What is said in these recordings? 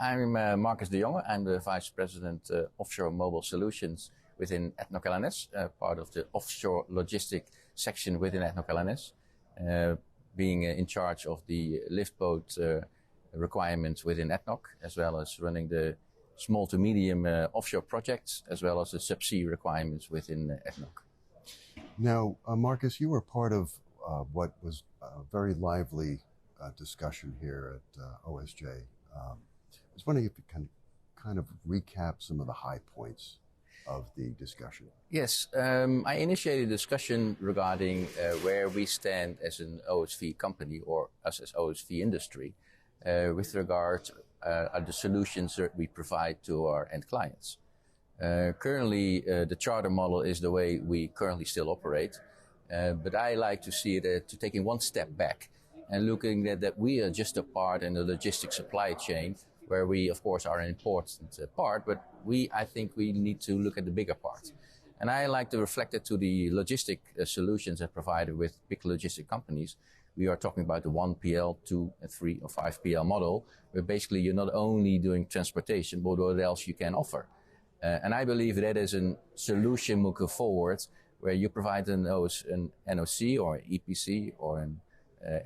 I'm Markus De Jonge. I'm the Vice President Offshore Mobile Solutions within ADNOC L&S, part of the offshore logistic section within ADNOC L&S, being in charge of the lift boat requirements within ADNOC, as well as running the small to medium offshore projects, as well as the subsea requirements within ADNOC. Now, Markus, you were part of what was a very lively discussion here at OSJ. I was wondering if you can kind of recap some of the high points of the discussion. Yes, I initiated a discussion regarding where we stand as an OSV company, or us as OSV industry, with regard to the solutions that we provide to our end clients. Currently, the charter model is the way we currently still operate, but I like to see it to taking one step back and looking at that we are just a part in the logistics supply chain, where we, of course, are an important part, but I think we need to look at the bigger part. And I like to reflect it to the logistic solutions that are provided with big logistic companies. We are talking about the 1PL, 2, 3, or 5PL model, where basically you're not only doing transportation, but what else you can offer. And I believe that is a solution moving forward, where you provide an NOC or EPC or an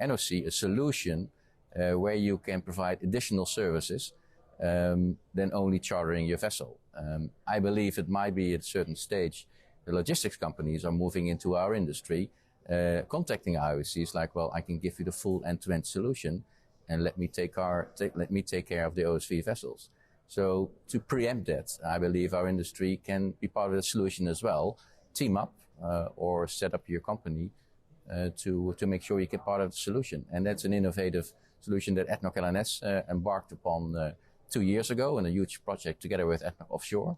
NOC, a solution where you can provide additional services than only chartering your vessel. I believe it might be at a certain stage the logistics companies are moving into our industry, contacting IOCs like, well, I can give you the full end-to-end solution, and let me take care of the OSV vessels. So to preempt that, I believe our industry can be part of the solution as well. Team up or set up your company to make sure you get part of the solution. And that's an innovative solution that ADNOC L&S embarked upon 2 years ago in a huge project together with ADNOC Offshore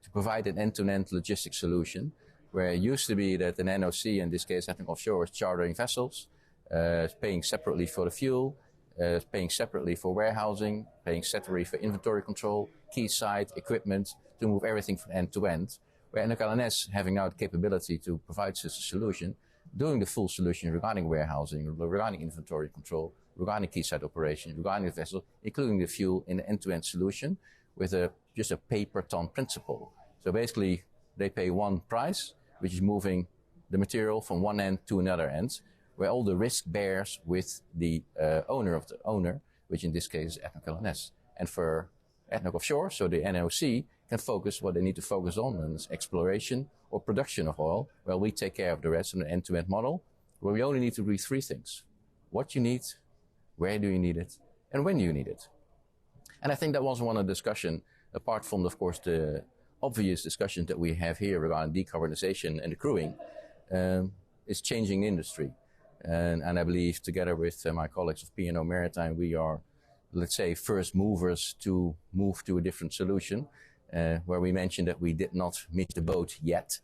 to provide an end-to-end logistics solution, where it used to be that an NOC, in this case ADNOC Offshore, is chartering vessels, paying separately for the fuel, paying separately for warehousing, paying separately for inventory control, quayside, equipment, to move everything from end to end. Where ADNOC L&S, having now the capability to provide such a solution, doing the full solution regarding warehousing, regarding inventory control, regarding quayside operation, regarding the vessel, including the fuel in an end-to-end solution with just a pay per ton principle. So basically, they pay one price, which is moving the material from one end to another end, where all the risk bears with the owner, which in this case is ADNOC L&S. And for ADNOC Offshore, so the NOC, can focus what they need to focus on, and it's exploration or production of oil, where we take care of the rest in an end-to-end model, where we only need to read 3 things: what you need, where do you need it, and when do you need it. And I think that was one of the discussion, apart from, of course, the obvious discussion that we have here regarding decarbonization and the crewing, is changing the industry. And I believe together with my colleagues of P&O Maritime, we are, let's say, first movers to move to a different solution, where we mentioned that we did not miss the boat yet.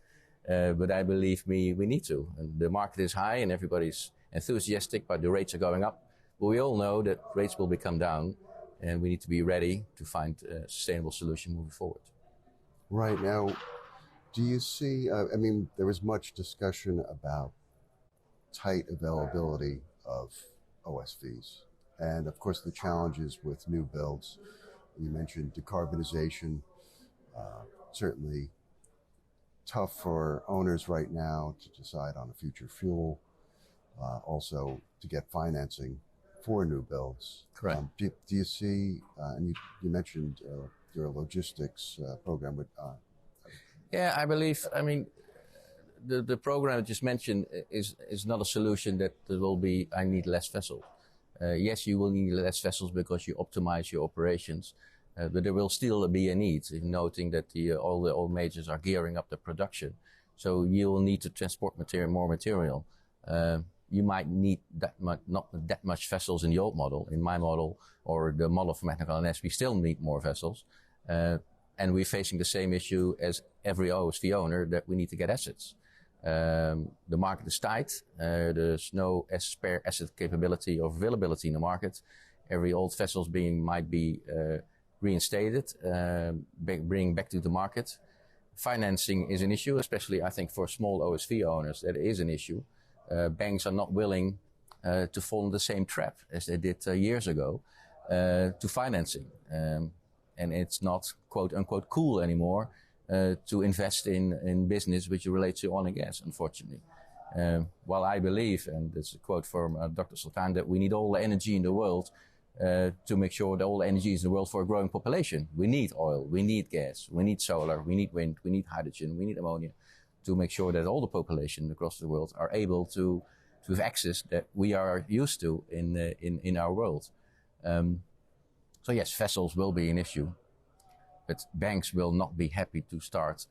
But I believe we need to. And the market is high and everybody's enthusiastic, but the rates are going up. But we all know that rates will come down, and we need to be ready to find a sustainable solution moving forward. Right. Now, do you see, there was much discussion about tight availability of OSVs, and of course the challenges with new builds. You mentioned decarbonization, certainly tough for owners right now to decide on a future fuel, also to get financing for new builds. Correct. Do you see, and you mentioned your logistics program with... Yeah, I believe, the program I just mentioned is not a solution that there will be, I need less vessels. Yes, you will need less vessels because you optimize your operations, but there will still be a need, noting that all the oil majors are gearing up the production. So you will need to transport more material. You might need not that much vessels in the old model. In my model, or the model from ADNOC L&S, we still need more vessels. And we're facing the same issue as every OSV owner, that we need to get assets. The market is tight. There's no spare asset capability or availability in the market. Every old vessels might be reinstated, bring back to the market. Financing is an issue, especially I think for small OSV owners, that is an issue. Banks are not willing to fall in the same trap as they did years ago. to financing. And it's not quote unquote cool anymore to invest in business which relates to oil and gas, unfortunately. While I believe, and this is a quote from Dr. Sultan, that we need all the energy in the world to make sure that all the energy is in the world for a growing population. We need oil, we need gas, we need solar, we need wind, we need hydrogen, we need ammonia to make sure that all the population across the world are able to have access that we are used to in our world. So yes, vessels will be an issue, but banks will not be happy to start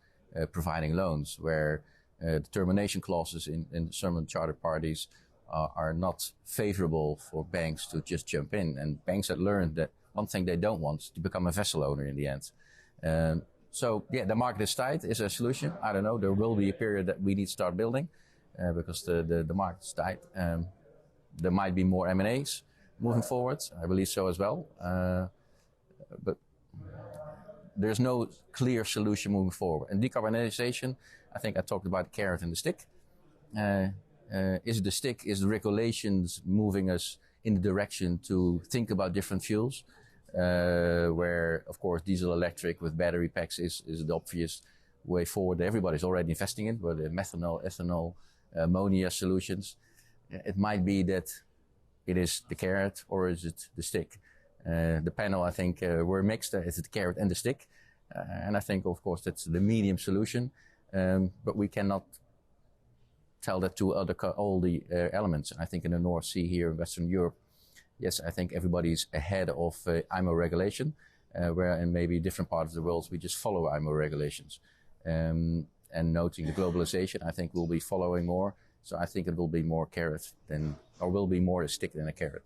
providing loans where the termination clauses in some charter parties are not favorable for banks to just jump in. And banks have learned that one thing they don't want is to become a vessel owner in the end. So yeah, the market is tight is a solution. I don't know, there will be a period that we need to start building because the market is tight. There might be more M&As moving forward. I believe so as well. But there's no clear solution moving forward. And decarbonization, I think I talked about the carrot and the stick. Is the stick, is the regulations moving us in the direction to think about different fuels? Where, of course, diesel electric with battery packs is the obvious way forward. Everybody's already investing in, whether methanol, ethanol, ammonia solutions. It might be that it is the carrot or is it the stick? The panel, I think, were mixed. Is it the carrot and the stick? And I think, of course, that's the medium solution. But we cannot tell that to all the elements. I think in the North Sea here in Western Europe, yes, I think everybody's ahead of IMO regulation, where in maybe different parts of the world we just follow IMO regulations. And noting the globalization, I think we'll be following more. So I think it will be more carrot will be more a stick than a carrot.